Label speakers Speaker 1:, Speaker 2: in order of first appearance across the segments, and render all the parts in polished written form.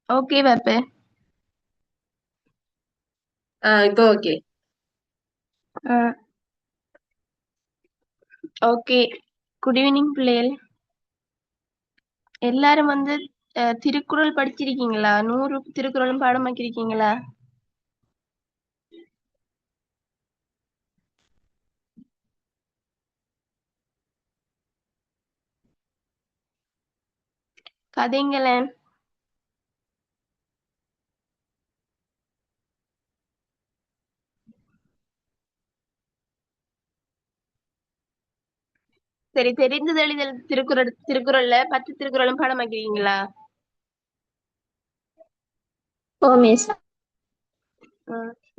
Speaker 1: Okay பாப்பே.
Speaker 2: இப்போ okay.
Speaker 1: Okay. Good evening பிள்ளைகள். எல்லாரும் வந்து திருக்குறள் படிச்சிருக்கீங்களா? 100 திருக்குறளும் பாடமாக்கிருக்கீங்களா? கதைங்களேன். சரி, தெரிந்து தெளிதல் திருக்குறள்ல 10 திருக்குறளும் பாடமாக்கிருக்கீங்களா?
Speaker 2: ஓ மிஸ்.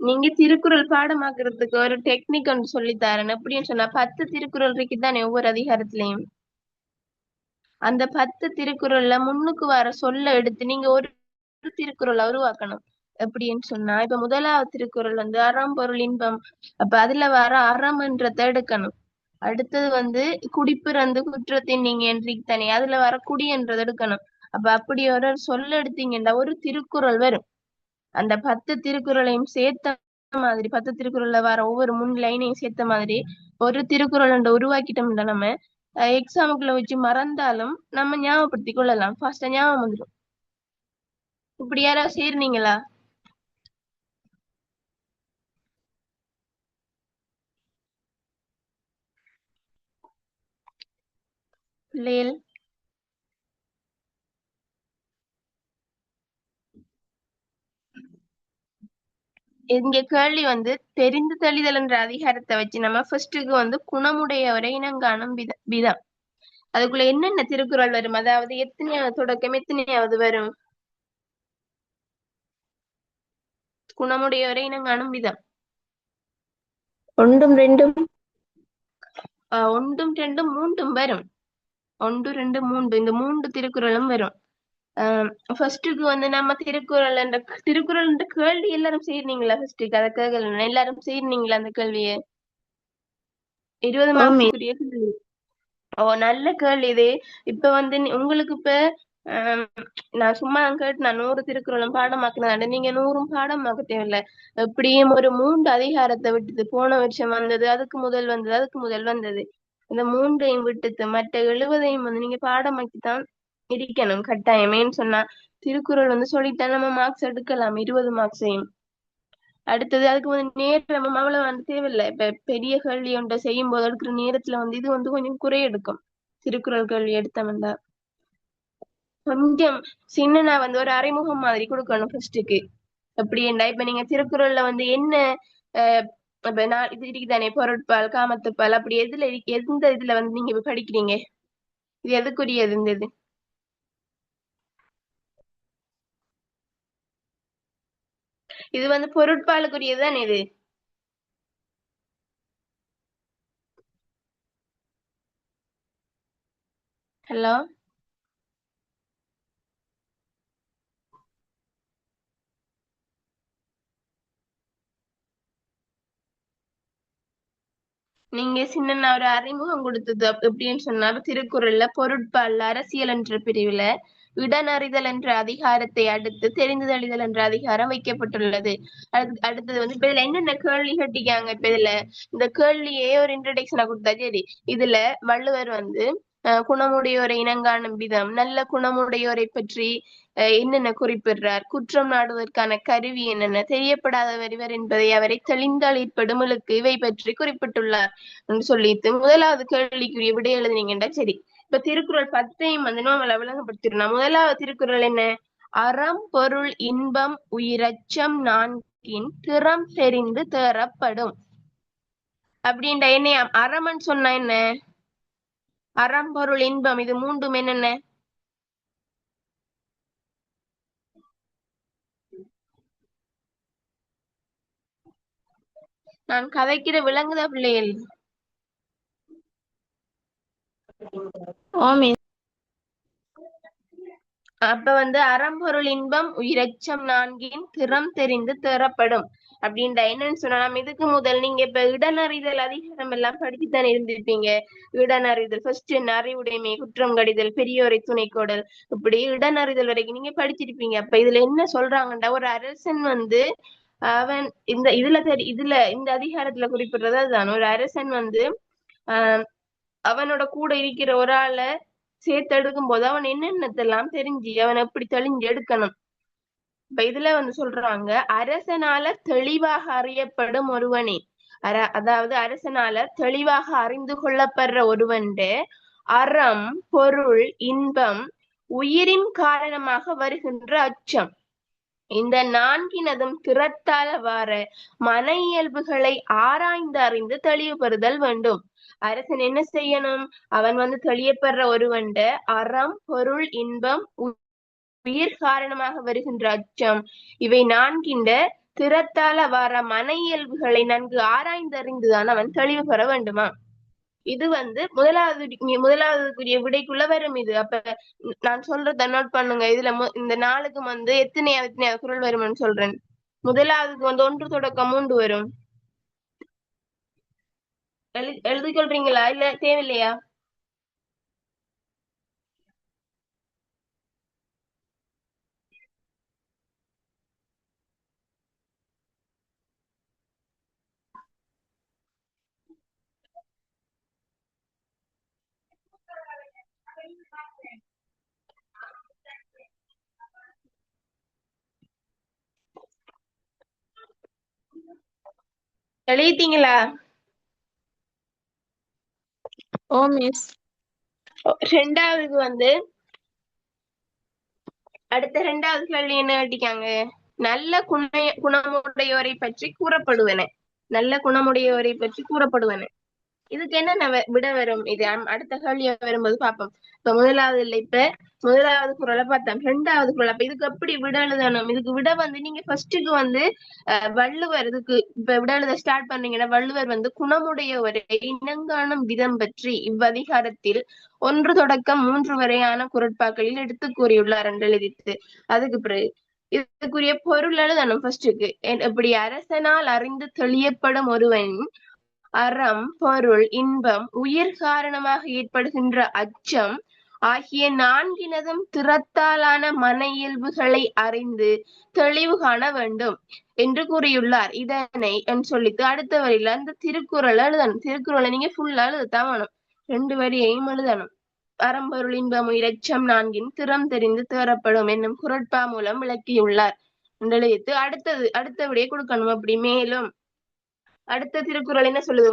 Speaker 1: நீங்க திருக்குறள் பாடமாக்குறதுக்கு ஒரு டெக்னிக் ஒன்று சொல்லித்தரேன். எப்படின்னு சொன்னா 10 திருக்குறள் இருக்குதானே ஒவ்வொரு அதிகாரத்திலையும். அந்த 10 திருக்குறள்ல முன்னுக்கு வர சொல்ல எடுத்து நீங்க ஒரு திருக்குறளை உருவாக்கணும். எப்படின்னு சொன்னா இப்ப முதலாவது திருக்குறள் வந்து அறம் பொருள் இன்பம். அப்ப அதுல வர அறம்ன்றத எடுக்கணும். அடுத்தது வந்து குடிப்பிறந்து குற்றத்தின் நீங்க என்றித்தானே அதுல வர குடின்றதை எடுக்கணும். அப்ப அப்படி ஒரு சொல்ல எடுத்தீங்கன்னா ஒரு திருக்குறள் வரும். அந்த 10 திருக்குறளையும் சேர்த்த மாதிரி 10 திருக்குறள்ல வர ஒவ்வொரு முன் லைனையும் சேர்த்த மாதிரி ஒரு திருக்குறள் உருவாக்கிட்டோம்னா நம்ம எக்ஸாமுக்குள்ள வச்சு மறந்தாலும் நம்ம ஞாபகப்படுத்தி கொள்ளலாம். ஃபாஸ்டா ஞாபகம் வந்துடும். இப்படி யாராவது செய்றீங்களா பிள்ளைகள்? இங்க கேள்வி வந்து தெரிந்து தெளிதல் என்ற அதிகாரத்தை வச்சு நம்ம ஃபர்ஸ்ட்டுக்கு வந்து குணமுடையவரை இனங்காணும் விதம். அதுக்குள்ள என்னென்ன திருக்குறள் வரும்? அதாவது எத்தனையாவது தொடக்கம் எத்தனையாவது வரும்? குணமுடையவரை இனங்காணும் விதம்.
Speaker 2: ஒன்றும் ரெண்டும்.
Speaker 1: ஒன்றும் ரெண்டும் மூன்றும் வரும். 1 2 3 இந்த 3 திருக்குறளும் வரும். ஃபர்ஸ்ட்டுக்கு வந்து நம்ம திருக்குறள் என்ற கேள்வி எல்லாரும் செய்யறீங்களா? ஃபர்ஸ்ட்டுக்கு அதை கேட்கல, எல்லாரும் செய்யறீங்களா அந்த கேள்வியை? 20
Speaker 2: ஓ மிஸ்.
Speaker 1: மார்க்ஸுக்குரிய கேள்வி. ஓ, நல்ல கேள்வி இது. இப்ப வந்து உங்களுக்கு இப்ப ஆஹ் நான் சும்மா கேட்டு நான் 100 திருக்குறளும் பாடமாக்குனதாண்ட நீங்க 100ம் பாடமாக்க தேவையில்ல. எப்படியும் ஒரு 3 அதிகாரத்தை விட்டுது. போன வருஷம் வந்தது, அதுக்கு முதல் வந்தது. இந்த 3ஐயும் விட்டுட்டு மற்ற 70ஐயும் வந்து நீங்க பாடமாக்கித்தான் இருக்கணும் கட்டாயம். ஏன்னு சொன்னா திருக்குறள் வந்து சொல்லித்தான் நம்ம மார்க்ஸ் எடுக்கலாம், 20 மார்க்ஸையும். அடுத்தது அதுக்கு வந்து நேரம் அவ்வளவு வந்து தேவையில்லை. இப்ப பெரிய கேள்வி ஒன்றை செய்யும் போது எடுக்கிற நேரத்துல வந்து இது வந்து கொஞ்சம் குறைய எடுக்கும். திருக்குறள் கேள்வி எடுத்தோம்னா கொஞ்சம் சின்னனா வந்து ஒரு அறிமுகம் மாதிரி கொடுக்கணும் ஃபர்ஸ்ட்டுக்கு. எப்படின்னா இப்ப நீங்க திருக்குறள்ல வந்து என்ன அஹ் இப்ப நான் இது இருக்குதானே பொருட்பால் காமத்துப்பால் அப்படி எந்த இதுல வந்து நீங்க இப்ப படிக்கிறீங்க? இது எதுக்குரியது இந்த இது? இது வந்து பொருட்பாலுக்குரியதுதான் இது. ஹலோ. நீங்க சின்ன ஒரு அறிமுகம் கொடுத்தது எப்படின்னு சொன்னா திருக்குறள்ல பொருட்பால் அரசியல் என்ற பிரிவுல இடனறிதல் என்ற அதிகாரத்தை அடுத்து தெரிந்து தெளிதல் என்ற அதிகாரம் வைக்கப்பட்டுள்ளது. அடுத்தது வந்து இப்ப இதுல என்னென்ன கேள்வி கட்டிக்காங்க? இப்ப இதுல இந்த கேள்வியே ஒரு இன்ட்ரடக்ஷனா கொடுத்தா சரி. இதுல வள்ளுவர் வந்து குணமுடையோரை இனங்காணும் விதம், நல்ல குணமுடையோரை பற்றி என்னென்ன குறிப்பிடுறார், குற்றம் நாடுவதற்கான கருவி என்னென்ன, தெரியப்படாதவர் இவர் என்பதை அவரை தெளிந்தளிற்படுமலுக்கு இவை பற்றி குறிப்பிட்டுள்ளார் என்று சொல்லிட்டு முதலாவது கேள்விக்குரிய விடை எழுதுனீங்கடா சரி. இப்ப திருக்குறள் 10ஐயும் வந்து நம்ம விளங்கப்படுத்திடணும். முதலாவது திருக்குறள் என்ன? அறம் பொருள் இன்பம் உயிரச்சம் நான்கின் திறம் தெரிந்து தேறப்படும். அப்படின்ற என்ன அறம்னு சொன்னா என்ன? அறம் பொருள் இன்பம் இது மூன்றும் என்னென்ன? நான் கதைக்கிற விளங்குதா பிள்ளைகள்?
Speaker 2: ஓ மிஸ்.
Speaker 1: அப்ப வந்து அறம்பொருள் இன்பம் உயிரச்சம் நான்கின் திறம் தெரிந்து தேறப்படும் அப்படின்ற என்னன்னு சொன்னா நம்ம இதுக்கு முதல் நீங்க இப்ப இடனறிதல் அதிகாரம் எல்லாம் படிச்சுத்தானே இருந்திருப்பீங்க. இடனறிதல் ஃபர்ஸ்ட் என்ன, அறிவுடைமை, குற்றம் கடிதல், பெரியோரை துணைக்கோடல், இப்படி இடனறிதல் வரைக்கும் நீங்க படிச்சிருப்பீங்க. அப்ப இதுல என்ன சொல்றாங்கண்டா, ஒரு அரசன் வந்து அவன் இதுல இந்த அதிகாரத்துல குறிப்பிடுறது அதுதான். ஒரு அரசன் வந்து ஆஹ் அவனோட கூட இருக்கிற ஒரு ஆளை சேர்த்து எடுக்கும் போது அவன் என்னென்னத்தெல்லாம் தெரிஞ்சு அவன் எப்படி தெளிஞ்சு எடுக்கணும். இப்ப இதுல வந்து சொல்றாங்க, அரசனால தெளிவாக அறியப்படும் ஒருவனே, அதாவது அரசனால தெளிவாக அறிந்து கொள்ளப்படுற ஒருவன்ட அறம், பொருள், இன்பம், உயிரின் காரணமாக வருகின்ற அச்சம், இந்த நான்கினதும் திறத்தால வார மன இயல்புகளை ஆராய்ந்து அறிந்து தெளிவு பெறுதல் வேண்டும். அரசன் என்ன செய்யணும், அவன் வந்து தெளியப்படுற ஒருவன்ட அறம், பொருள், இன்பம், உயிர் காரணமாக வருகின்ற அச்சம், இவை நான்கின்ற திறத்தால வார மன இயல்புகளை நன்கு ஆராய்ந்தறிந்துதான் அவன் தெளிவு பெற வேண்டுமா. இது வந்து முதலாவதுக்குரிய விடைக்குள்ள வரும் இது. அப்ப நான் சொல்றத நோட் பண்ணுங்க. இதுல இந்த நாளுக்கு வந்து எத்தனையாவது குரல் வரும்னு சொல்றேன். முதலாவதுக்கு வந்து 1 தொடக்கம் 3 வரும். எழுதி கொள்றீங்களா இல்ல தேவையில்லையா? எழுதிட்டீங்களா?
Speaker 2: ஓ மிஸ்.
Speaker 1: ரெண்டாவதுக்கு வந்து அடுத்த ரெண்டாவது கேள்வி என்ன கேட்டிருக்காங்க, நல்ல குணமுடையோரை பற்றி கூறப்படுவன. நல்ல குணமுடையோரை பற்றி கூறப்படுவன. இதுக்கு என்ன விட வரும், இது அடுத்த கேள்வி வரும்போது பார்ப்போம். இப்ப முதலாவது குறளை பார்த்தோம். ரெண்டாவது குறள், அப்ப இதுக்கு எப்படி விட எழுதணும்? இதுக்கு விட வந்து நீங்க ஃபர்ஸ்டுக்கு வந்து வள்ளுவர், இதுக்கு இப்ப விட எழுத ஸ்டார்ட் பண்ணீங்கன்னா வள்ளுவர் வந்து குணமுடையவரை இனங்காணும் விதம் பற்றி இவ்வதிகாரத்தில் 1 தொடக்கம் 3 வரையான குறட்பாக்களில் எடுத்து கூறியுள்ளார் என்று எழுதிட்டு, அதுக்கு பிறகு இதுக்குரிய பொருள் எழுதணும். ஃபர்ஸ்டுக்கு எப்படி, அரசனால் அறிந்து தெளியப்படும் ஒருவன் அறம், பொருள், இன்பம், உயிர் காரணமாக ஏற்படுகின்ற அச்சம் ஆகிய நான்கினதும் திறத்தாலான மன இயல்புகளை அறிந்து தெளிவு காண வேண்டும் என்று கூறியுள்ளார். இதனை சொல்லிட்டு அடுத்த வரியில அந்த திருக்குறள் எழுதணும். திருக்குறளை நீங்க ஃபுல்லா எழுதத்தான் வேணும். 2 வரியையும் எழுதணும். அறம்பொருள் இன்பம் உயிரச்சம் நான்கின் திறம் தெரிந்து தேறப்படும் என்னும் குறட்பா மூலம் விளக்கியுள்ளார் என்று எழுதிட்டு அடுத்த விடையை கொடுக்கணும். அப்படி மேலும் அடுத்த திருக்குறள் என்ன சொல்லுது,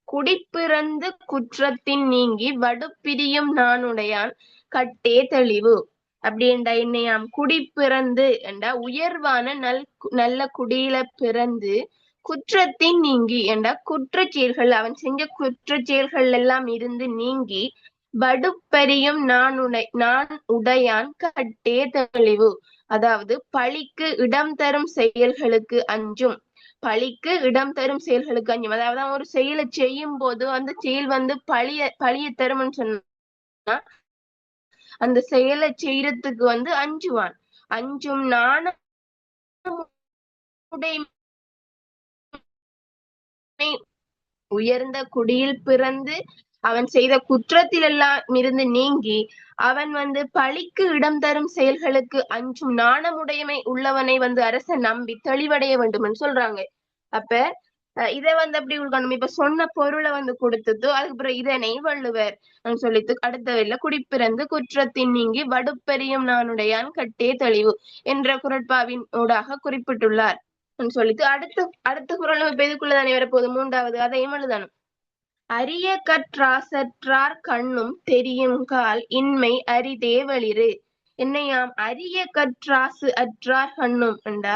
Speaker 1: குடிப்பிறந்து குற்றத்தின் நீங்கி வடுப்பிரியும் நானுடையான் கட்டே தெளிவு. அப்படின்றா என்னையாம், குடிப்பிறந்து என்றா உயர்வான நல்ல குடியில பிறந்து குற்றத்தின் நீங்கி என்றா குற்றச்செயல்கள், அவன் செஞ்ச குற்றச்செயல்கள் எல்லாம் இருந்து நீங்கி வடுப்பெரியும் நான் உடையான் கட்டே தெளிவு, அதாவது பழிக்கு இடம் தரும் செயல்களுக்கு அஞ்சும். பழிக்கு இடம் தரும் செயல்களுக்கு அஞ்சும், அதாவது ஒரு செயலை செய்யும் போது அந்த செயல் வந்து பழிய தரும்னு சொன்னா அந்த செயலை செய்யறதுக்கு வந்து அஞ்சுவான். அஞ்சும் நாணமுடைமை உயர்ந்த குடியில் பிறந்து அவன் செய்த குற்றத்தில் எல்லாம் இருந்து நீங்கி அவன் வந்து பழிக்கு இடம் தரும் செயல்களுக்கு அஞ்சும் நாணமுடைமை உள்ளவனை வந்து அரசன் நம்பி தெளிவடைய வேண்டும் சொல்றாங்க. அப்ப இதை வந்து அப்படி உள்கணும். இப்ப சொன்ன பொருளை வந்து கொடுத்தது, அதுக்கப்புறம் இதனை வள்ளுவர் சொல்லிட்டு அடுத்த வரையில குடிப்பிறந்து குற்றத்தின் நீங்கி வடுப்பெரியும் நானுடையான் கட்டே தெளிவு என்ற குறட்பாவின் ஊடாக குறிப்பிட்டுள்ளார் சொல்லிட்டு அடுத்த குறள் இப்ப இதுக்குள்ளதானே வரப்போகுது, 3வது, அதையும் எழுதணும். அரிய கற்றாசற்றார் கண்ணும் தெரியும் கால் இன்மை அரிதே வளிரு. என்னையாம், அரிய கற்றாசு அற்றார் கண்ணும் என்றா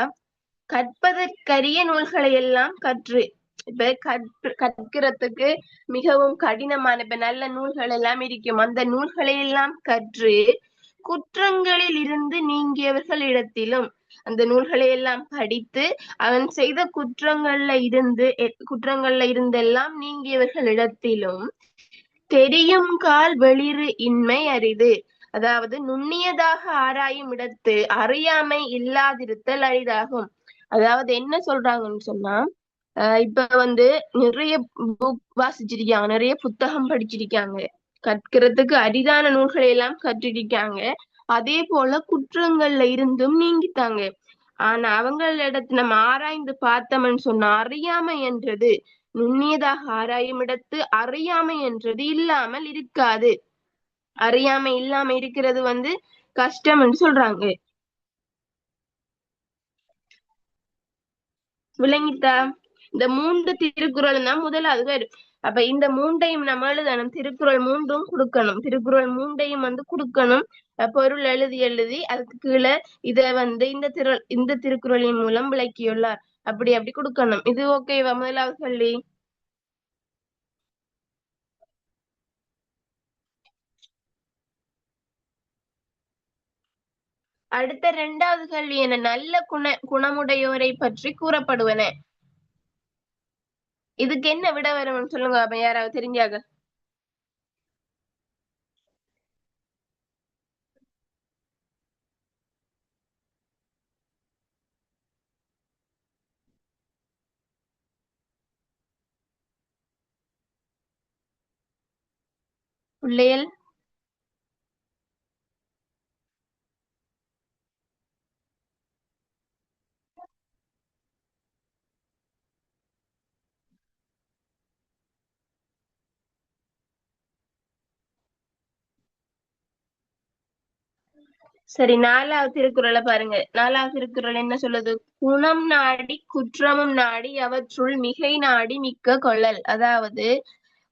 Speaker 1: கற்பதற்கரிய நூல்களை எல்லாம் கற்று, இப்ப கற்கிறதுக்கு மிகவும் கடினமான இப்ப நல்ல நூல்கள் எல்லாம் இருக்கும், அந்த நூல்களை எல்லாம் கற்று குற்றங்களில் இருந்து நீங்கியவர்கள் இடத்திலும், அந்த நூல்களை எல்லாம் படித்து அவன் செய்த குற்றங்கள்ல இருந்தெல்லாம் நீங்கியவர்கள் இடத்திலும் தெரியும் கால் வெளிறு இன்மை அரிது. அதாவது நுண்ணியதாக ஆராயும் இடத்து அறியாமை இல்லாதிருத்தல் அரிதாகும். அதாவது என்ன சொல்றாங்கன்னு சொன்னா, இப்ப நிறைய புக் வாசிச்சிருக்காங்க, நிறைய புத்தகம் படிச்சிருக்காங்க, கற்கிறதுக்கு அரிதான நூல்களை எல்லாம் கற்றிருக்காங்க, அதே போல குற்றங்கள்ல இருந்தும் நீங்கிட்டாங்க. ஆனா அவங்களிடத்து நம்ம ஆராய்ந்து பார்த்தோம்னு சொன்னா, அறியாமை என்றது நுண்ணியதாக ஆராயும் இடத்து அறியாமை என்றது இல்லாமல் இருக்காது. அறியாமை இல்லாம இருக்கிறது கஷ்டம்னு சொல்றாங்க. விளங்கிட்டா? இந்த 3 திருக்குறள் தான் முதலாவது வரும். அப்ப இந்த 3ஐயும் நம்ம எழுதணும். திருக்குறள் 3ம் கொடுக்கணும். திருக்குறள் 3ஐயும் கொடுக்கணும். பொருள் எழுதி எழுதி அதுக்கு கீழே இத இந்த திருக்குறளின் மூலம் விளக்கியுள்ளார், அப்படி கொடுக்கணும். இது ஓகேவா? முதலாவது சொல்லி அடுத்த 2வது கேள்வி என்ன? நல்ல குணமுடையோரை பற்றி கூறப்படுவன. இதுக்கு என்ன விட வரும்னு சொல்லுங்க. அப்ப யாராவது தெரிஞ்சாக? பிள்ளைகள் சரி, 4வது திருக்குறளை பாருங்க. 4வது திருக்குறள் என்ன சொல்லுது? குணம் நாடி குற்றமும் நாடி அவற்றுள் மிகை நாடி மிக்க கொள்ளல். அதாவது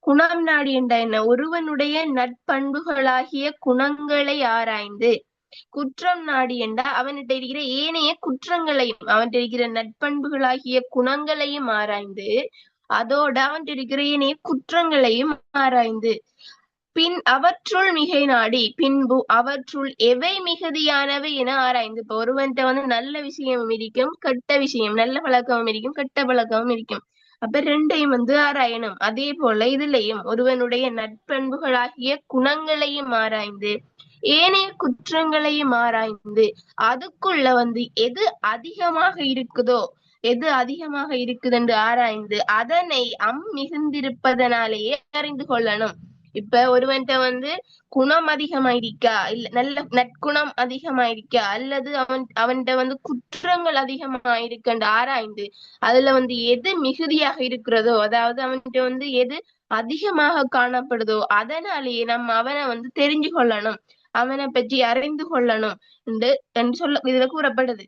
Speaker 1: குணம் நாடி என்ற என்ன? ஒருவனுடைய நற்பண்புகளாகிய குணங்களை ஆராய்ந்து, குற்றம் நாடி என்றா அவன்கிட்ட இருக்கிற ஏனைய குற்றங்களையும் அவன்கிட்ட இருக்கிற நற்பண்புகளாகிய குணங்களையும் ஆராய்ந்து, அதோட அவன்கிட்ட இருக்கிற ஏனைய குற்றங்களையும் ஆராய்ந்து, பின் அவற்றுள் மிகை நாடி பின்பு அவற்றுள் எவை மிகுதியானவை என ஆராய்ந்து. இப்ப ஒருவன்கிட்ட நல்ல விஷயமும் இருக்கும், கெட்ட விஷயம், நல்ல பழக்கமும் இருக்கும், கெட்ட பழக்கமும் இருக்கும். அப்ப 2ஐயும் ஆராயணும். அதே போல இதுலயும் ஒருவனுடைய நற்பண்புகளாகிய குணங்களையும் ஆராய்ந்து, ஏனைய குற்றங்களையும் ஆராய்ந்து, அதுக்குள்ள எது அதிகமாக இருக்குதோ, எது அதிகமாக இருக்குது என்று ஆராய்ந்து அதனை மிகுந்திருப்பதனாலேயே அறிந்து கொள்ளணும். இப்ப ஒருவன்கிட்ட குணம் அதிகமாயிருக்கா, இல்ல நல்ல நற்குணம் அதிகமாயிருக்கா, அல்லது அவன்கிட்ட குற்றங்கள் அதிகமாயிருக்கன்னு ஆராய்ந்து அதுல எது மிகுதியாக இருக்கிறதோ, அதாவது அவன்கிட்ட எது அதிகமாக காணப்படுதோ, அதனாலேயே நம்ம அவனை தெரிஞ்சு கொள்ளணும், அவனை பற்றி அறிந்து கொள்ளணும் என்று சொல்ல இதுல கூறப்படுது.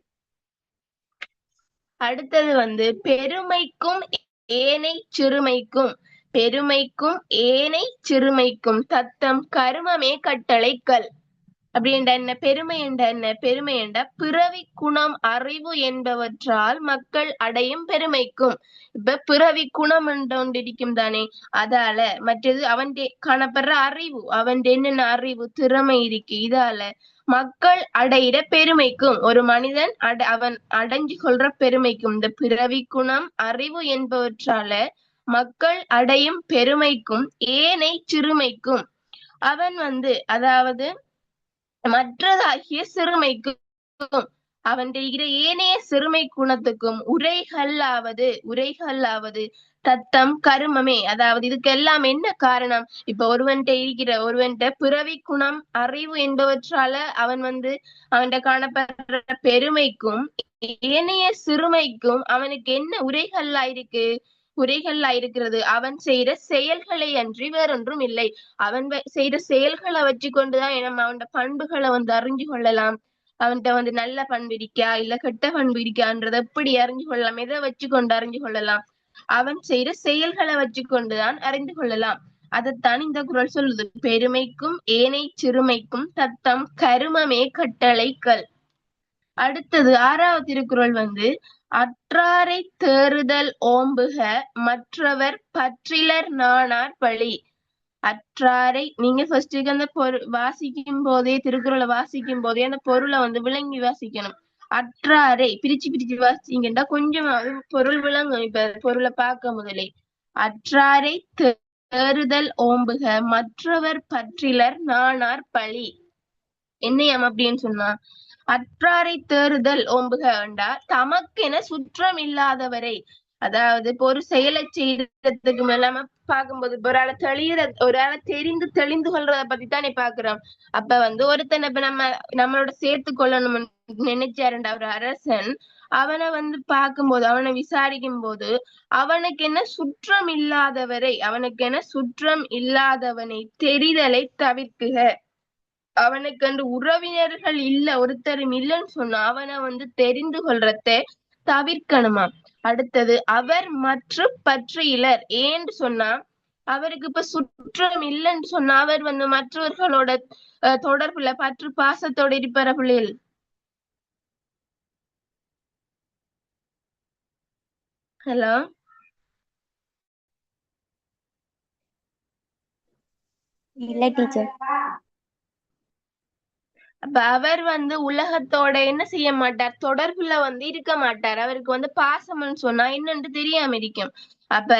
Speaker 1: அடுத்தது பெருமைக்கும் ஏனை சிறுமைக்கும், பெருமைக்கும் ஏனை சிறுமைக்கும் தத்தம் கருமமே கட்டளைக்கல். அப்படி என்ற என்ன? பெருமை என்ற என்ன? பெருமை என்ற பிறவி குணம் அறிவு என்பவற்றால் மக்கள் அடையும் பெருமைக்கும். இப்ப பிறவி குணம் என்ற ஒன்று இருக்கும் தானே, அதால மற்றது அவன் காணப்படுற அறிவு, அவன் என்னென்ன அறிவு திறமை இருக்கு, இதால மக்கள் அடையிற பெருமைக்கும், ஒரு மனிதன் அவன் அடைஞ்சு கொள்ற பெருமைக்கும், இந்த பிறவி குணம் அறிவு என்பவற்றால மக்கள் அடையும் பெருமைக்கும் ஏனை சிறுமைக்கும், அவன் அதாவது மற்றதாகிய சிறுமைக்கும், அவன் ஏனைய சிறுமை குணத்துக்கும் உரைகல்லாவது தத்தம் கருமமே. அதாவது இதுக்கு எல்லாம் என்ன காரணம்? இப்ப ஒருவன்கிட்ட பிறவி குணம் அறிவு என்பவற்றால அவன் அவன்கிட்ட காணப்படுற பெருமைக்கும் ஏனைய சிறுமைக்கும் அவனுக்கு என்ன உரைகள்லா இருக்கிறது? அவன் செய்யற செயல்களை அன்றி வேறொன்றும் இல்லை. அவன் செய்யற செயல்களை வச்சு கொண்டுதான் நம்ம அவன் பண்புகளை அறிஞ்சு கொள்ளலாம். அவன்கிட்ட நல்ல பண்பு இருக்கா, இல்ல கெட்ட பண்பு இருக்கான்றத எப்படி அறிஞ்சு கொள்ளலாம்? எதை வச்சு கொண்டு அறிஞ்சு கொள்ளலாம்? அவன் செய்யற செயல்களை வச்சு கொண்டுதான் அறிந்து கொள்ளலாம். அதைத்தான் இந்த குறள் சொல்லுது. பெருமைக்கும் ஏனை சிறுமைக்கும் தத்தம் கருமமே கட்டளைக்கல். அடுத்தது 6வது திருக்குறள் அற்றாரை தேறுதல் ஓம்புக மற்றவர் பற்றிலர் நாணார் பழி. அற்றாரை நீங்க ஃபர்ஸ்ட் அந்த வாசிக்கும் போதே, திருக்குறளை வாசிக்கும் போதே அந்த பொருளை விளங்கி வாசிக்கணும். அற்றாரை பிரிச்சு வாசிங்கன்னா கொஞ்சம் பொருள் விளங்கும். இப்ப பொருளை பார்க்க முதலே அற்றாரை தேறுதல் ஓம்புக மற்றவர் பற்றிலர் நாணார் பழி. என்னையாம் அப்படின்னு சொன்னா, அற்றாரை தேறுதல் ஓம்புக வேண்டா தமக்கென சுற்றம் இல்லாதவரை, அதாவது இப்போ ஒரு செயலை செய்யறதுக்கு மேலாம பார்க்கும்போது இப்ப ஒரு ஆளை தெரிந்து தெளிந்து கொள்றத பத்தி தானே பாக்குறோம். அப்ப ஒருத்தனை இப்ப நம்மளோட சேர்த்து கொள்ளணும்னு நினைச்சாருண்டா ஒரு அரசன், அவனை பார்க்கும்போது அவனை விசாரிக்கும் போது அவனுக்கு என்ன சுற்றம் இல்லாதவனை தெரிதலை தவிர்க்குக. அவனுக்கு உறவினர்கள் இல்ல ஒருத்தரும் இல்லைன்னு சொன்னா அவனை தெரிந்து கொள்றத தவிர்க்கணுமா. அடுத்தது அவர் மற்ற பற்றியிலர் ஏன்னு சொன்னா, அவருக்கு இப்ப சுற்றம் இல்லைன்னு சொன்னா அவர் மற்றவர்களோட தொடர்புல பற்று பாசத்தோட இருப்பார பிள்ளைகள். ஹலோ,
Speaker 3: இல்ல டீச்சர்.
Speaker 1: அப்ப அவர் உலகத்தோட என்ன செய்ய மாட்டார், தொடர்புல இருக்க மாட்டார். அவருக்கு பாசம்னு சொன்னா என்னன்னு தெரியாம இருக்கும். அப்ப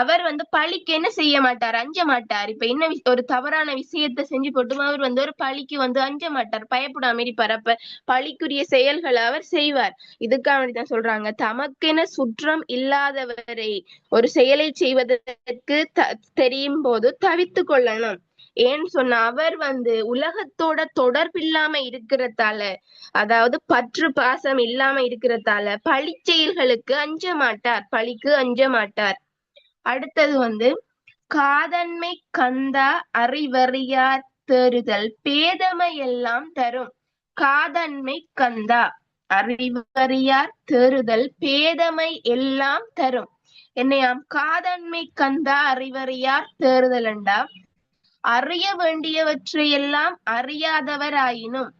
Speaker 1: அவர் பழிக்கு என்ன செய்ய மாட்டார், அஞ்ச மாட்டார். இப்ப என்ன ஒரு தவறான விஷயத்த செஞ்சு போட்டும் அவர் ஒரு பழிக்கு அஞ்ச மாட்டார், பயப்படாம இருப்பார். அப்ப பழிக்குரிய செயல்களை அவர் செய்வார். இதுக்காக வேண்டிதான் சொல்றாங்க, தமக்கென சுற்றம் இல்லாதவரை ஒரு செயலை செய்வதற்கு தெரியும் போது தவித்து கொள்ளணும். ஏன்னு சொன்னா அவர் உலகத்தோட தொடர்பில்லாம இருக்கிறதால, அதாவது பற்று பாசம் இல்லாம இருக்கிறதால பழி செயல்களுக்கு பழிக்கு அஞ்ச மாட்டார். அடுத்தது காதன்மை கந்தா அறிவறியார் தேறுதல் பேதமை எல்லாம் தரும். காதன்மை கந்தா அறிவறியார் தேறுதல் பேதமை எல்லாம் தரும். என்னையாம் காதன்மை கந்தா அறிவறியார் தேறுதல்ண்டா, அறிய வேண்டியவற்றையெல்லாம் அறியாதவராயினும்,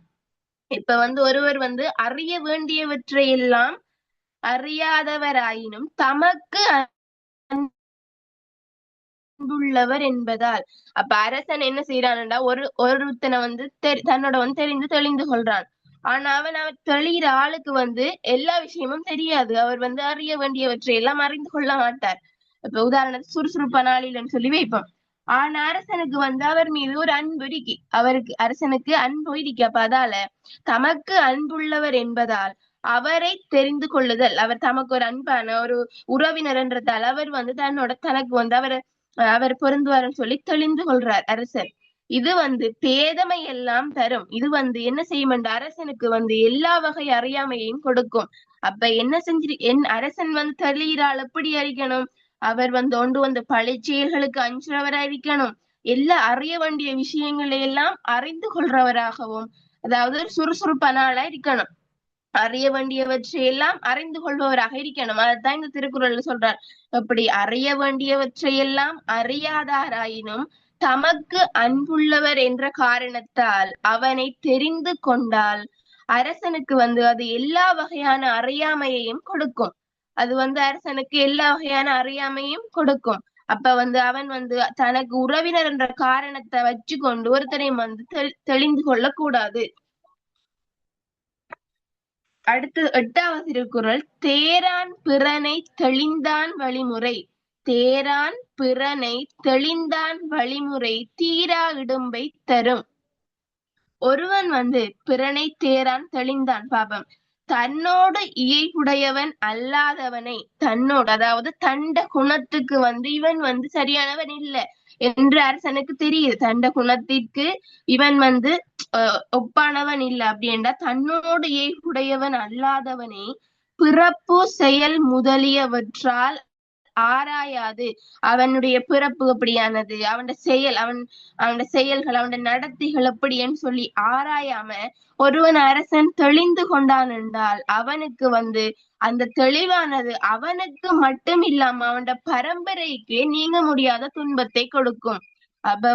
Speaker 1: இப்ப ஒருவர் அறிய வேண்டியவற்றையெல்லாம் அறியாதவராயினும் தமக்கு அன்புள்ளவர் என்பதால். அப்ப அரசன் என்ன செய்யறான்டா, ஒருத்தனை தன்னோட தெரிந்து தெளிந்து கொள்றான். ஆனா அவன் தெளிகிற ஆளுக்கு எல்லா விஷயமும் தெரியாது. அவர் அறிய வேண்டியவற்றை எல்லாம் அறிந்து கொள்ள மாட்டார். இப்ப உதாரணத்துக்கு சுறுசுறுப்பான ஆளில்லைன்னு சொல்லி வைப்போம். ஆனா அரசனுக்கு அவர் மீது ஒரு அன்பு இருக்கு, அரசனுக்கு அன்பு இருக்கு. அப்ப அதால தமக்கு அன்புள்ளவர் என்பதால் அவரை தெரிந்து கொள்ளுதல், அவர் தமக்கு ஒரு அன்பான ஒரு உறவினர் என்றதால் அவர் தனக்கு அவர் பொருந்துவார்னு சொல்லி தெளிந்து கொள்றார் அரசர். இது பேதமை எல்லாம் தரும். இது என்ன செய்யும், அரசனுக்கு எல்லா வகை அறியாமையையும் கொடுக்கும். அப்ப என்ன அரசன் தெளிகிறாள் எப்படி அறிக்கணும், அவர் ஒன்று பழி செயல்களுக்கு அஞ்சுறவரா இருக்கணும். எல்லா அறிய வேண்டிய விஷயங்களை எல்லாம் அறிந்து கொள்றவராகவும், அதாவது சுறுசுறுப்பான ஆளா இருக்கணும். அறிய வேண்டியவற்றை எல்லாம் அறிந்து கொள்பவராக இருக்கணும். அதைத்தான் இந்த திருக்குறள்ல சொல்றார். அப்படி அறிய வேண்டியவற்றை எல்லாம் அறியாதாராயினும் தமக்கு அன்புள்ளவர் என்ற காரணத்தால் அவனை தெரிந்து கொண்டால் அரசனுக்கு அது எல்லா வகையான அறியாமையையும் கொடுக்கும். அது அரசனுக்கு எல்லா வகையான அறியாமையும் கொடுக்கும். அப்ப அவன் தனக்கு உறவினர் என்ற காரணத்தை வச்சு கொண்டு ஒருத்தரையும் தெளிந்து கொள்ள கூடாது. அடுத்து 8வது திருக்குறள், தேரான் பிறனை தெளிந்தான் வழிமுறை. தேரான் பிறனை தெளிந்தான் வழிமுறை தீரா இடும்பை தரும். ஒருவன் பிறனை தேரான் தெளிந்தான் பாபம், தன்னோடு இயைபுடையவன் அல்லாதவனை, தன்னோடு அதாவது தண்ட குணத்துக்கு இவன் சரியானவன் இல்லை என்று அரசனுக்கு தெரியுது. தண்ட குணத்திற்கு இவன் ஒப்பானவன் இல்ல அப்படின்றா தன்னோடு ஏற்புடையவன் அல்லாதவனை பிறப்பு செயல் முதலியவற்றால் ஆராயாது. அவனுடைய பிறப்பு எப்படியானது, அவனுடைய செயல்கள் அவனுடைய நடத்திகள் எப்படின்னு சொல்லி ஆராயாம ஒருவன் அரசன் தெளிந்து கொண்டான் என்றால் அவனுக்கு அந்த தெளிவானது அவனுக்கு மட்டும் இல்லாம அவனுடைய பரம்பரைக்கு நீங்க முடியாத துன்பத்தை கொடுக்கும். அப்ப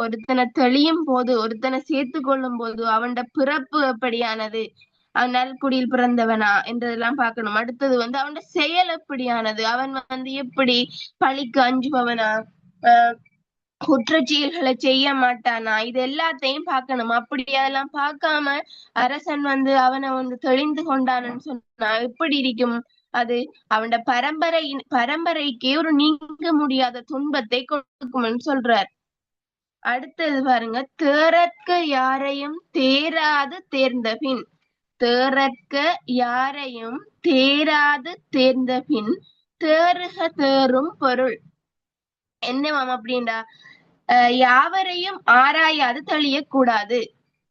Speaker 1: ஒருத்தனை தெளியும் போது, ஒருத்தனை சேர்த்து கொள்ளும் போது அவனுடைய பிறப்பு எப்படியானது, அவன் நல்குடியில் பிறந்தவனா என்றதெல்லாம் பார்க்கணும். அடுத்தது அவனுடைய செயல் எப்படியானது, அவன் எப்படி பழிக்கு அஞ்சுபவனா, குற்றச்செயல்களை செய்ய மாட்டானா, இது எல்லாத்தையும் பார்க்கணும். அப்படி அதெல்லாம் பார்க்காம அரசன் அவனை தெளிந்து கொண்டான்னு சொன்னா எப்படி இருக்கும், அது அவனோட பரம்பரைக்கே ஒரு நீங்க முடியாத துன்பத்தை கொடுக்கும்னு சொல்றார். அடுத்தது பாருங்க, தேறற்க யாரையும் தேராது தேர்ந்தபின். தேறற்க யாரையும் தேராது தேர்ந்தபின் தேறுக தேறும் பொருள். என்னவாம் அப்படின்டா, யாவரையும் ஆராயாது தெளியக்கூடாது.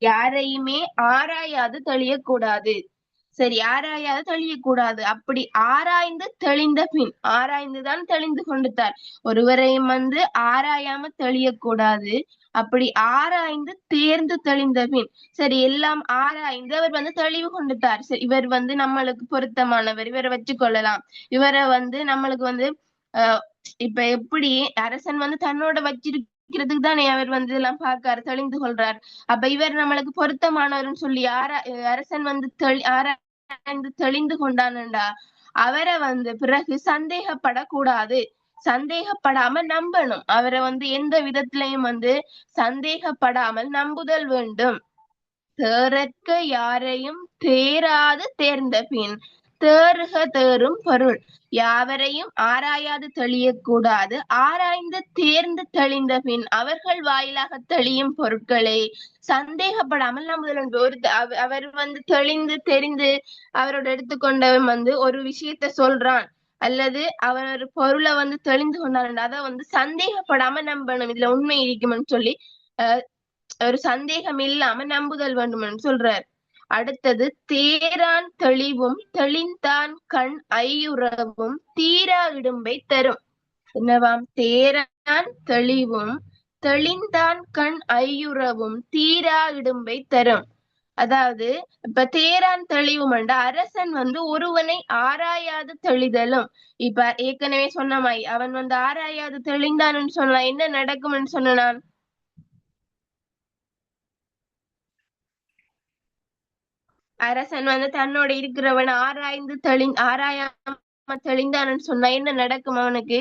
Speaker 1: யாரையுமே ஆராயாது தெளியக்கூடாது. சரி, ஆராயாது தெளியக்கூடாது. அப்படி ஆராய்ந்து தெளிந்த பின், ஆராய்ந்துதான் தெளிந்து கொண்டுட்டார். ஒருவரையும் ஆராயாம தெளியக்கூடாது. அப்படி ஆராய்ந்து தேர்ந்து தெளிந்த பின், சரி எல்லாம் ஆராய்ந்து அவர் தெளிவு கொண்டுட்டார். சரி, இவர் நம்மளுக்கு பொருத்தமானவர், இவரை வச்சுக்கொள்ளலாம். இவரை நம்மளுக்கு அஹ் இப்ப எப்படி அரசன் தன்னோட வச்சிருக்கிறதுக்கு தானே அவர் இதெல்லாம் பார்க்காரு, தெளிந்து கொள்றார். அப்ப இவர் நம்மளுக்கு பொருத்தமானவர்னு சொல்லி அரசன் ஆராய்ந்து தெளிந்து கொண்டானுண்டா, அவரை பிறகு சந்தேகப்படக்கூடாது. சந்தேகப்படாம நம்பணும். அவரை எந்த விதத்திலையும் சந்தேகப்படாமல் நம்புதல் வேண்டும். தேறற்க யாரையும் தேராது தேர்ந்த பின் தேறுக தேறும் பொருள். யாவரையும் ஆராயாது தெளியக்கூடாது. ஆராய்ந்து தேர்ந்து தெளிந்த பின் அவர்கள் வாயிலாக தெளியும் பொருட்களை சந்தேகப்படாமல் நம்புதல். அவர் தெளிந்து தெரிந்து அவரோட எடுத்துக்கொண்டவன் ஒரு விஷயத்த சொல்றான், அல்லது அவர் ஒரு பொருளை தெளிந்து கொண்டார், அதை சந்தேகப்படாம நம்பணும். இதுல உண்மை இருக்கும்னு சொல்லி ஒரு சந்தேகம் இல்லாம நம்புதல் வேண்டும் சொல்றார். அடுத்தது, தேரான் தெளிவும் தெளிந்தான் கண் ஐயுறவும் தீரா இடும்பை தரும். என்னவாம்? தேரான் தெளிவும் தெளிந்தான் கண் ஐயுறவும் தீரா இடும்பை தரும். அதாவது இப்ப தேரான் தெளிவுமண்டா, அரசன் ஒருவனை ஆராயாது தெளிதலும். இப்ப ஏற்கனவே சொன்னமாய் அவன் ஆராயாது தெளிந்தான்னு சொன்னா என்ன நடக்கும்னு சொன்னான்? அரசன் தன்னோட இருக்கிறவன் ஆராய்ந்து ஆராயாம தெளிந்தான்னு சொன்னா என்ன நடக்கும் அவனுக்கு?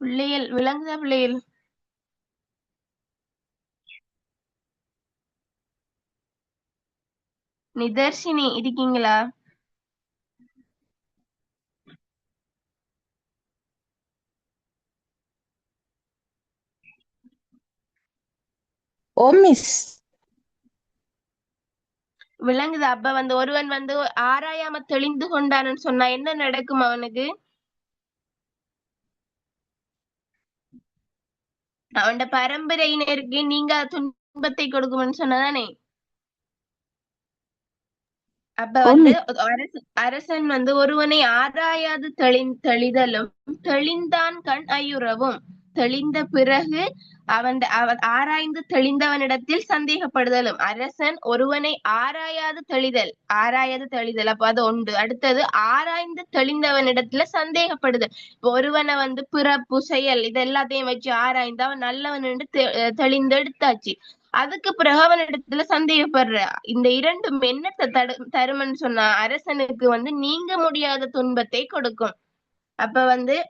Speaker 1: பிள்ளைகள் விளங்குதா? பிள்ளைகள் நிதர்ஷினி இருக்கீங்களா?
Speaker 2: ஓ மிஸ்.
Speaker 1: விளங்குதா? அப்ப ஒருவன் ஆராயாம தெளிந்து கொண்டான்னு சொன்னா என்ன நடக்கும் அவனுக்கு? அவன் பரம்பரையினருக்கு நீங்க துன்பத்தை கொடுக்கும்னு சொன்னதானே? அப்ப அரசன் ஒருவனை ஆராயாது தெளிதலும் தெளிந்தான் கண் ஐயுறவும். தெளிந்த பிறகு அவன் ஆராய்ந்து தெளிந்தவனிடத்தில் சந்தேகப்படுதலும். அரசன் ஒருவனை ஆராயாது தெளிதல் அப்ப அது ஒன்று. அடுத்தது, ஆராய்ந்து தெளிந்தவனிடத்துல சந்தேகப்படுதல். இப்ப ஒருவனை பிறப்பு செயல் இது எல்லாத்தையும் வச்சு ஆராய்ந்து அவன் நல்லவன் என்று தெளிந்தெடுத்தாச்சு. அதுக்கு பிறகு அவனிடத்துல சந்தேகப்படுற. இந்த இரண்டும் என்னத்தை தருமன்னு சொன்னா, அரசனுக்கு நீங்க முடியாத துன்பத்தை கொடுக்கும். அப்ப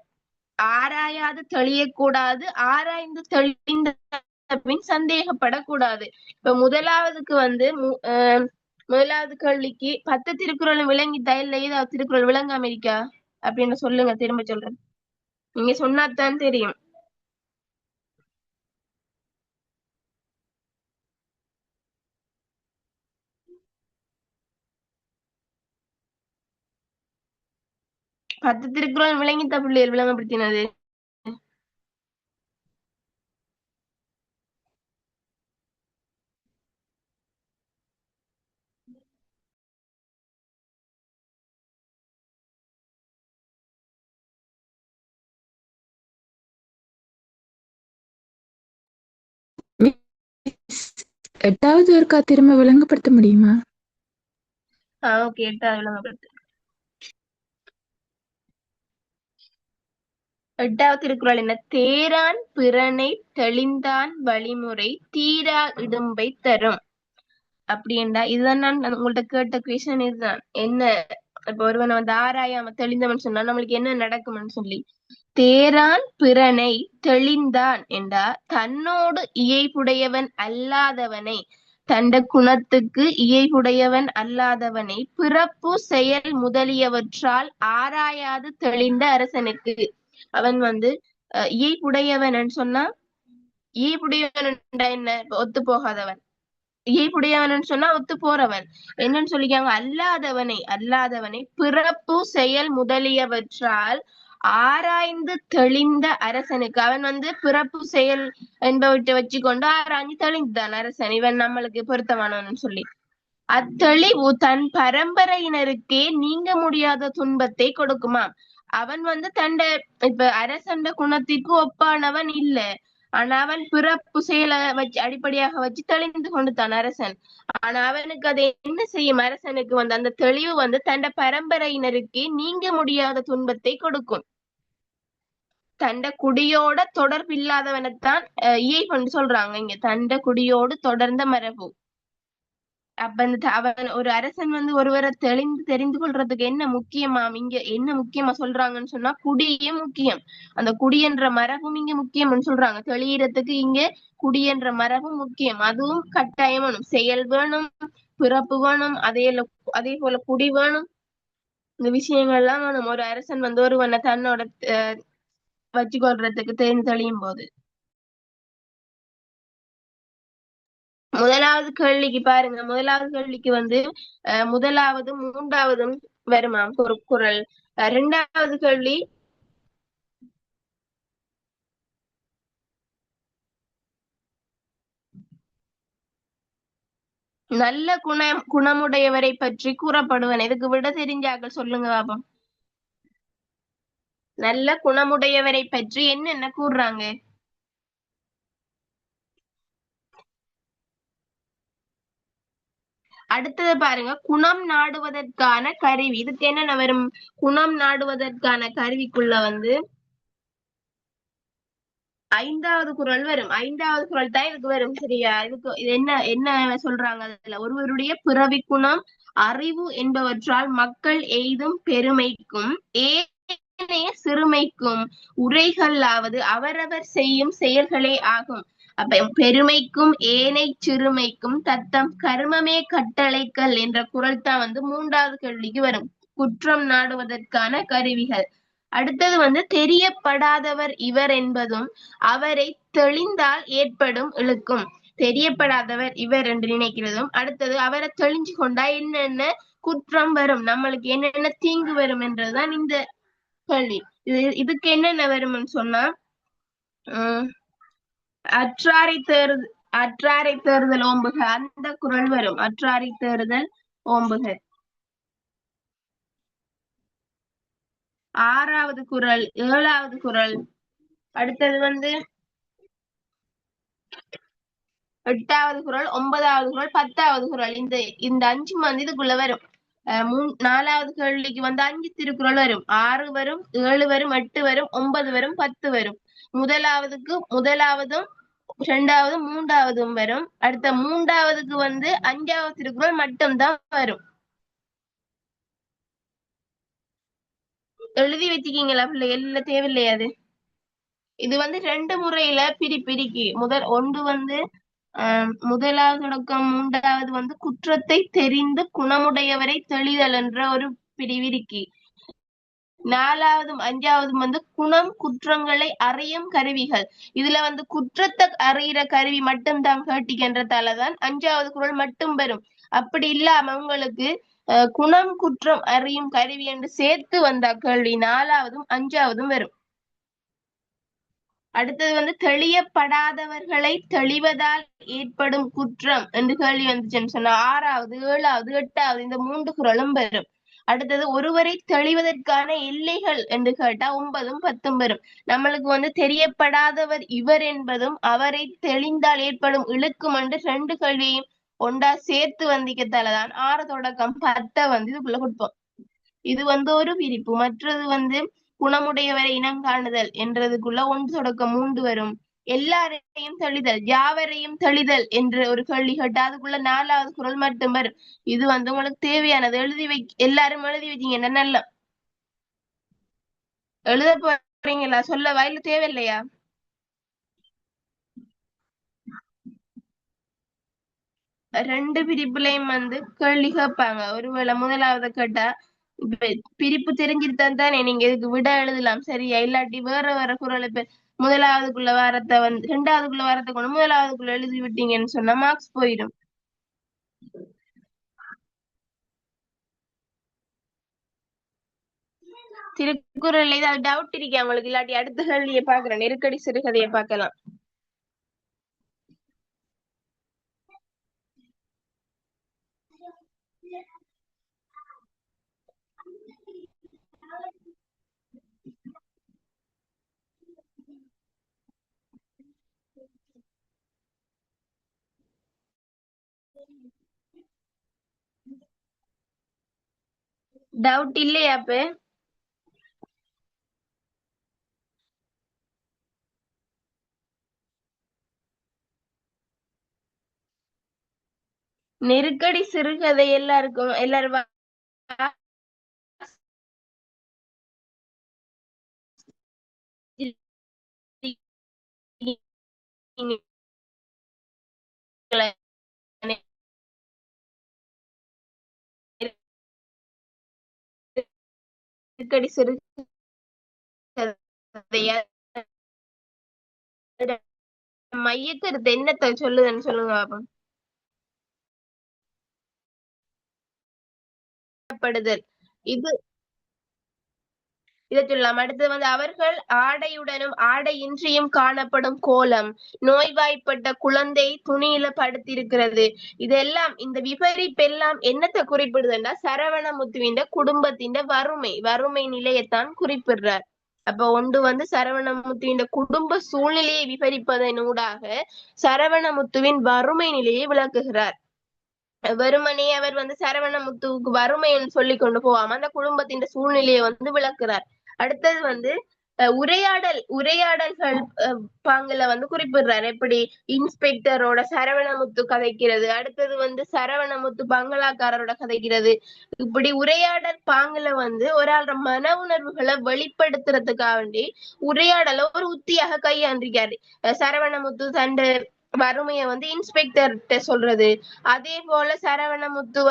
Speaker 1: ஆராயாது தெளியக்கூடாது, ஆராய்ந்து தெளிந்த பின் சந்தேகப்படக்கூடாது. இப்ப முதலாவதுக்கு முதலாவது கேள்விக்கு 10 திருக்குறளும் விளங்கிட்டா, இல்ல ஏதாவது திருக்குறள் விளங்காம இருக்கா அப்படின்னு சொல்லுங்க, திரும்ப சொல்றேன். நீங்க சொன்னாதான் தெரியும். பத்து திருக்குறள் விளங்கிட்ட பிள்ளைகள் விளங்கப்படுத்தினது.
Speaker 2: மிஸ், 8வது ஒருக்கா திரும்ப விளங்கப்படுத்த முடியுமா?
Speaker 1: ஓகே, 8வது விளங்கப்படுத்து. 8வது திருக்குறள் என்ன? தேரான் பிறனை தெளிந்தான் வழிமுறை தீரா இடும்பை தரும். அப்படின்டா இதுதான் நான் உங்கள்ட்ட கேட்ட கொஸ்டின். இதுதான் என்ன, இப்ப ஒருவனை வந்து ஆராயாம தெளிந்தவன் சொன்னா நம்மளுக்கு என்ன நடக்கும்னு சொல்லி. தேரான் பிறனை தெளிந்தான் என்றா தன்னோடு இயைபுடையவன் அல்லாதவனை, தண்ட குணத்துக்கு இயைபுடையவன் அல்லாதவனை பிறப்பு செயல் முதலியவற்றால் ஆராயாது தெளிந்த அரசனுக்கு. அவன் வந்து இயைபுடையவன் சொன்னா, இயைபுடையவன் என்ன? ஒத்து போகாதவன். இயைபுடையவன் சொன்னா ஒத்து போறவன். என்னன்னு சொல்லிக்காங்க? அல்லாதவனை பிறப்பு செயல் முதலியவற்றால் ஆராய்ந்து தெளிந்த அரசனுக்கு. அவன் வந்து பிறப்பு செயல் என்பவற்றை வச்சுக்கொண்டு ஆராய்ந்து தெளிந்தான் அரசன், இவன் நம்மளுக்கு பொருத்தமானவன் சொல்லி. அத்தெளிவு தன் பரம்பரையினருக்கே நீங்க முடியாத துன்பத்தை கொடுக்குமாம். அவன் வந்து இப்ப அரசண்ட குணத்திற்கு ஒப்பானவன் இல்ல, ஆனா அவன் பிறப்பு செயலை வச்சு அடிப்படையாக வச்சு தெளிந்து கொண்டுதான் அரசன். ஆனா அவனுக்கு அதை என்ன செய்யும்? அரசனுக்கு வந்து அந்த தெளிவு வந்து தண்ட பரம்பரையினருக்கே நீங்க முடியாத துன்பத்தை கொடுக்கும். தண்ட குடியோட தொடர்பில்லாதவனைத்தான் இயைபுன்னு சொல்றாங்க இங்க. தண்ட குடியோடு தொடர்ந்த மரபு. அப்ப அவன் ஒரு அரசன் வந்து ஒருவரை தெரிந்து கொள்றதுக்கு என்ன முக்கியமாம்? இங்க என்ன முக்கியமா சொல்றாங்கன்னு சொன்னா குடியே முக்கியம். அந்த குடி என்ற மரபும் இங்க முக்கியம்னு சொல்றாங்க. தெளியறதுக்கு இங்க குடி என்ற மரபும் முக்கியம். அதுவும் கட்டாயம் வேணும். செயல் வேணும், பிறப்பு வேணும், அதே போல குடி வேணும். இந்த விஷயங்கள்லாம் வேணும் ஒரு அரசன் வந்து ஒருவனை தன்னோட வச்சு கொள்றதுக்கு தெளியும் போது. முதலாவது கேள்விக்கு பாருங்க. முதலாவது கேள்விக்கு வந்து முதலாவதும் மூன்றாவதும் வருமாம் குறள். 2வது கேள்வி நல்ல குணமுடையவரை பற்றி கூறப்படுவன. இதுக்கு விட தெரிஞ்சாக்கள் சொல்லுங்க பாப்போம். நல்ல குணமுடையவரை பற்றி என்னென்ன கூறுறாங்க? அடுத்தது பாருங்க, குணம் நாடுவதற்கான கருவி. இதுக்கு என்னென்ன வரும்? குணம் நாடுவதற்கான கருவிக்குள்ள வந்து 5வது குறள் வரும். 5வது குறள் தான் இதுக்கு வரும். சரியா? இதுக்கு என்ன சொல்றாங்க? அதுல ஒருவருடைய பிறவி குணம் அறிவு என்பவற்றால் மக்கள் எய்தும் பெருமைக்கும் ஏனைய சிறுமைக்கும் உரைகளாவது அவரவர் செய்யும் செயல்களே ஆகும். அப்ப பெருமைக்கும் ஏனை சிறுமைக்கும் தத்தம் கர்மமே கட்டளைகள் என்ற குறள் தான் வந்து 3வது கேள்விக்கு வரும். குற்றம் நாடுவதற்கான கருவிகள். அடுத்தது வந்து தெரியப்படாதவர் இவர் என்பதும் அவரை தெளிந்தால் ஏற்படும் இழுக்கும். தெரியப்படாதவர் இவர் என்று நினைக்கிறதும், அடுத்தது அவரை தெளிஞ்சு கொண்டா என்னென்ன குற்றம் வரும், நம்மளுக்கு என்னென்ன தீங்கு வரும் என்றதுதான் இந்த கேள்வி. இதுக்கு என்னென்ன வரும்னு சொன்னா அற்றாரை தேறுதல் ஓம்புக, அந்த குறள் வரும். அற்றாரை தேறுதல் ஓம்புக. 6வது குறள், 7வது குறள். அடுத்தது வந்து 8வது குறள், 9வது குறள், 10வது குறள். இந்த 5 வந்து இதுக்குள்ள வரும். 4வது கேள்விக்கு வந்து 5 திருக்குறள் வரும். 6 வரும், 7 வரும், 8 வரும், 9 வரும், 10 வரும். முதலாவதும் 2வது 3வதும் வரும். அடுத்த 3வதுக்கு வந்து 5வது திருக்குறள் மட்டும்தான் வரும். எழுதி வச்சுக்கீங்களா பிள்ளை? எல்லாம் தேவையில்லையா? அது இது வந்து 2 முறையில பிரிக்கி. ஒன்று வந்து முதலாவது தொடக்கம் 3வது வந்து குற்றத்தை தெரிந்து குணமுடையவரை தெளிதல் என்ற ஒரு பிரிவிருக்கி. 4வதும் 5வதும் வந்து குணம் குற்றங்களை அறியும் கருவிகள். இதுல வந்து குற்றத்தை அறிகிற கருவி மட்டும்தான் கேட்டிக்கின்றதாலதான் 5வது குறள் மட்டும் வரும். அப்படி இல்லாம உங்களுக்கு குணம் குற்றம் அறியும் கருவி என்று சேர்த்து வந்த கேள்வி 4வதும் 5வதும் வரும். அடுத்தது வந்து தெளியப்படாதவர்களை தெளிவதால் ஏற்படும் குற்றம் என்று கேள்வி வந்துச்சுன்னு சொன்னா 6வது 7வது 8வது இந்த 3 குறளும் வரும். அடுத்தது ஒருவரை தெளிவதற்கான எல்லைகள் என்று கேட்டா 9ம் 10ம் வரும். நம்மளுக்கு வந்து தெரியப்படாதவர் இவர் என்பதும் அவரை தெளிந்தால் ஏற்படும் இழுக்கும் என்று 2 கேள்வியும் ஒன்றா சேர்த்து வந்திக்கத்தாலதான் 6 தொடக்கம் 10 வந்து இதுக்குள்ள கொடுப்போம். இது வந்து ஒரு பிரிப்பு. மற்றது வந்து குணமுடையவரை இனங்காணுதல் என்றதுக்குள்ள 1 தொடக்கம் 3 வரும். எல்லாரையும் தெளிதல், யாவரையும் தெளிதல் என்ற ஒரு கேள்வி கேட்டா அதுக்குள்ள 4வது குறள் மட்டும் வரும். இது உங்களுக்கு தேவையானது எழுதி எல்லாரும் எழுதி வச்சீங்க. நல்ல எழுத போறீங்களா? சொல்ல வாயில தேவையில்லையா? ரெண்டு பிரிப்புலையும் கேள்வி கேட்பாங்க. ஒருவேளை முதலாவது கேட்டா பிரிப்பு தெரிஞ்சிருந்தா தானே நீங்க இதுக்கு விட எழுதலாம், சரியா? இல்லாட்டி வேற வேற குறள் இப்ப முதலாவதுக்குள்ள வாரத்தை ரெண்டாவதுக்குள்ள வாரத்தை கொண்டு முதலாவதுக்குள்ள எழுதி விட்டீங்கன்னு சொன்னா மார்க்ஸ் போயிடும். திருக்குறள் ஏதாவது டவுட் இருக்கா உங்களுக்கு? இல்லாட்டி அடுத்த கேள்வியை பாக்குறேன். நெருக்கடி சிறுகதையை பார்க்கலாம். டவுட் இல்லையா? அப்ப நெருக்கடி சிறுகதை எல்லாருக்கும் எல்லாரும் நெருக்கடி சிறுகதைய மையக்கருத்து என்னத்தை சொல்லுதுன்னு சொல்லுங்க பாப்போம். இது இதை சொல்லலாம். அடுத்து அவர்கள் ஆடையுடனும் ஆடையின்றியும் காணப்படும் கோலம், நோய்வாய்ப்பட்ட குழந்தை துணியில படுத்திருக்கிறது, இதெல்லாம் இந்த விபரிப்பெல்லாம் என்னத்தை குறிப்பிடுதுன்னா சரவணமுத்துவின் குடும்பத்தின் வறுமை நிலையத்தான் குறிப்பிடுறார். அப்ப ஒன்று சரவணமுத்துவின் குடும்ப சூழ்நிலையை விபரிப்பதனூடாக சரவணமுத்துவின் வறுமை நிலையை விளக்குகிறார். வெறுமனே அவர் சரவணமுத்துவுக்கு வறுமைன்னு சொல்லி கொண்டு போவாம அந்த குடும்பத்தின் சூழ்நிலையை விளக்குறார். அடுத்தது உரையாடல்கள் பாங்குல குறிப்பிடுறாரு. எப்படி இன்ஸ்பெக்டரோட சரவணமுத்து கதைக்கிறது, அடுத்தது சரவணமுத்து பங்களாக்காரரோட கதைக்கிறது. இப்படி உரையாடல் பாங்குல ஒரு ஆளோட மன உணர்வுகளை வெளிப்படுத்துறதுக்காக வேண்டி உரையாடல ஒரு உத்தியாக கையாண்டிருக்காரு. சரவணமுத்து தண்டு வறுமைய இன்ஸ்பெக்டர்கிட்ட சொல்றது, அதே போல சரவணமுத்து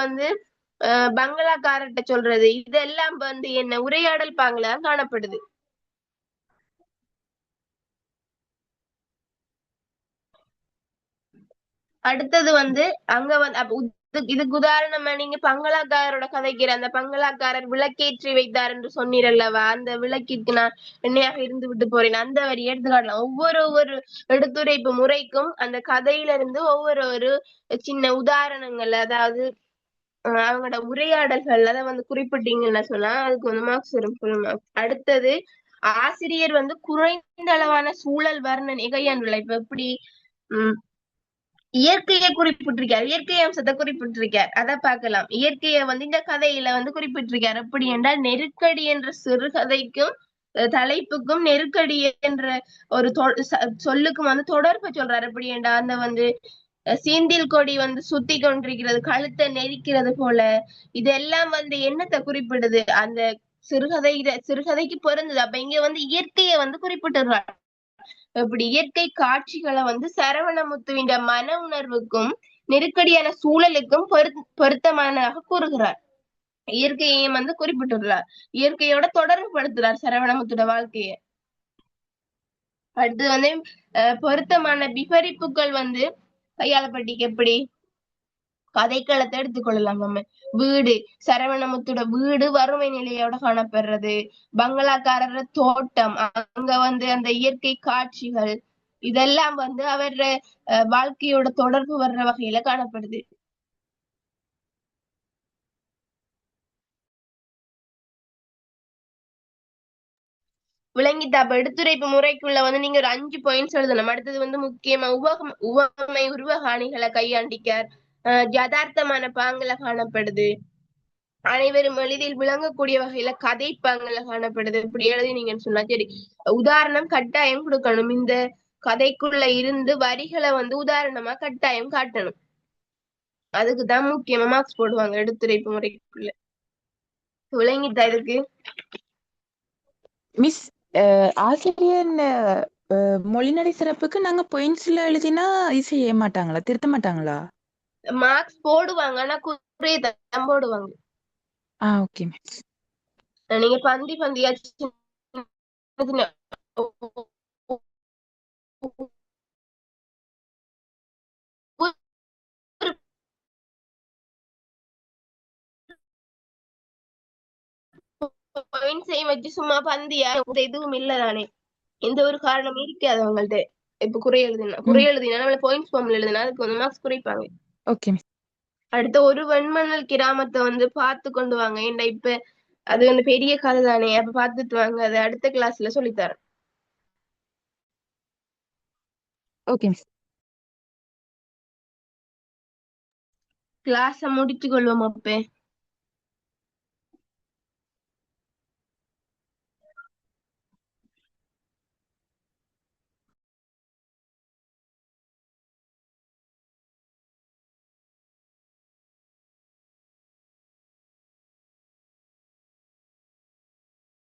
Speaker 1: பங்களாக்காரர்கிட்ட சொல்றது, இதெல்லாம் என்ன உரையாடல் பாங்குல காணப்படுது. அடுத்தது அங்க இதுக்கு உதாரணமா நீங்க பங்களாக்காரரோட கதைக்கிற அந்த பங்களாக்காரர் விளக்கேற்றி வைத்தார் என்று சொன்னீரல்லவா, அந்த விளக்கிற்கு நான் எண்ணெயாக இருந்து விட்டு போறேன், அந்த வரி எடுத்துக்காட்டலாம். ஒவ்வொரு எடுத்துரைப்பு முறைக்கும் அந்த கதையில இருந்து ஒவ்வொரு சின்ன உதாரணங்கள், அதாவது அவங்களோட உரையாடல்கள் அதை குறிப்பிட்டீங்கன்னு சொன்னா அதுக்கு மார்க்ஸ் வரும், ஃபுல் மார்க்ஸ். அடுத்தது ஆசிரியர் குறைந்த அளவான சூழல் வர்ணனை கையாண்டுள்ள. இப்ப எப்படி இயற்கையை குறிப்பிட்டிருக்கார், இயற்கை அம்சத்தை குறிப்பிட்டிருக்கார், அதை பார்க்கலாம். இயற்கையை இந்த கதையில குறிப்பிட்டிருக்கார். எப்படி என்றால் நெருக்கடி என்ற சிறுகதைக்கும் தலைப்புக்கும் நெருக்கடி என்ற ஒரு சொல்லுக்கும் தொடர்பு சொல்றாரு. எப்படி என்றால் அந்த சீந்தில் கொடி சுத்தி கொண்டிருக்கிறது, கழுத்தை நெரிக்கிறது போல, இதெல்லாம் என்னத்தை குறிப்பிடுது? அந்த சிறுகதைக்கு பொருந்தது. அப்ப இங்க இயற்கையை குறிப்பிட்டுறாரு. இப்படி இயற்கை காட்சிகளை சரவணமுத்துவின் மன உணர்வுக்கும் நெருக்கடியான சூழலுக்கும் பொருத்தமானதாக கூறுகிறார். இயற்கையையும் குறிப்பிட்டுள்ளார், இயற்கையோட தொடர்பு படுத்துறார் சரவணமுத்தோட வாழ்க்கைய. அடுத்து பொருத்தமான விபரிப்புகள் கையாளப்பட்டிக்கு. எப்படி கதைக்களத்தை எடுத்துக்கொள்ளலாம். நம்ம வீடு, சரவணமுத்தோட வீடு வறுமை நிலையோட காணப்படுறது, பங்களாக்காரர் தோட்டம், அங்க அந்த இயற்கை காட்சிகள், இதெல்லாம் அவர் வாழ்க்கையோட தொடர்பு வர்ற வகையில காணப்படுது. விளங்கிட்டா? அப்ப எடுத்துரைப்பு முறைக்குள்ள நீங்க ஒரு 5 பாயிண்ட்ஸ் எழுதணும். அடுத்தது முக்கியமா உவமை உருவகாணிகளை கையாண்டிக்கார், யதார்த்தமான பாங்குல காணப்படுது. அனைவரும் எளிதில் விளங்கக்கூடிய வகையில கதைப்பாங்கல காணப்படுது. இப்படி எழுதினீங்கன்னு சொன்னா சரி. உதாரணம் கட்டாயம் கொடுக்கணும். இந்த கதைக்குள்ள இருந்து வரிகளை வந்து உதாரணமா கட்டாயம் காட்டணும். அதுக்குதான் முக்கியமா மார்க்ஸ் போடுவாங்க எடுத்துரைப்பு முறைக்குள்ள. விளங்கிட்டா இதுக்கு?
Speaker 2: மிஸ் ஆசிரியர் மொழிநடை சிறப்புக்கு நாங்க பாயிண்ட்ஸ்ல எழுதினா இது செய்ய மாட்டாங்களா, திருத்த மாட்டாங்களா?
Speaker 1: மார்க்ஸ் போடுவாங்க, ஆனா குறைய தான் போடுவாங்க.
Speaker 2: Okay miss.
Speaker 1: நீங்க பந்தி பந்தியா பாயிண்ட்ஸையும் வச்சு சும்மா பந்தியா எதுவும் இல்லதானே, எந்த ஒரு காரணமும் இருக்காது அவங்கள்ட்ட. இப்ப குறை எழுதினா நம்மள பாயிண்ட்ஸ் ஃபார்ம்ல எழுதினா அதுக்கு வந்து மார்க்ஸ் குறைப்பாங்க.
Speaker 2: Okay miss.
Speaker 1: அடுத்த ஒரு வெண்மணல் கிராமத்தை வந்து பார்த்து கொண்டு வாங்க. ஏன்டா இப்ப அது வந்து பெரிய கதை தானே, அப்ப பார்த்துட்டு வாங்க. அதை அடுத்த கிளாஸ்ல சொல்லித்தரேன்.
Speaker 2: Okay miss.
Speaker 1: கிளாஸ முடிச்சு கொள்வோம் அப்ப.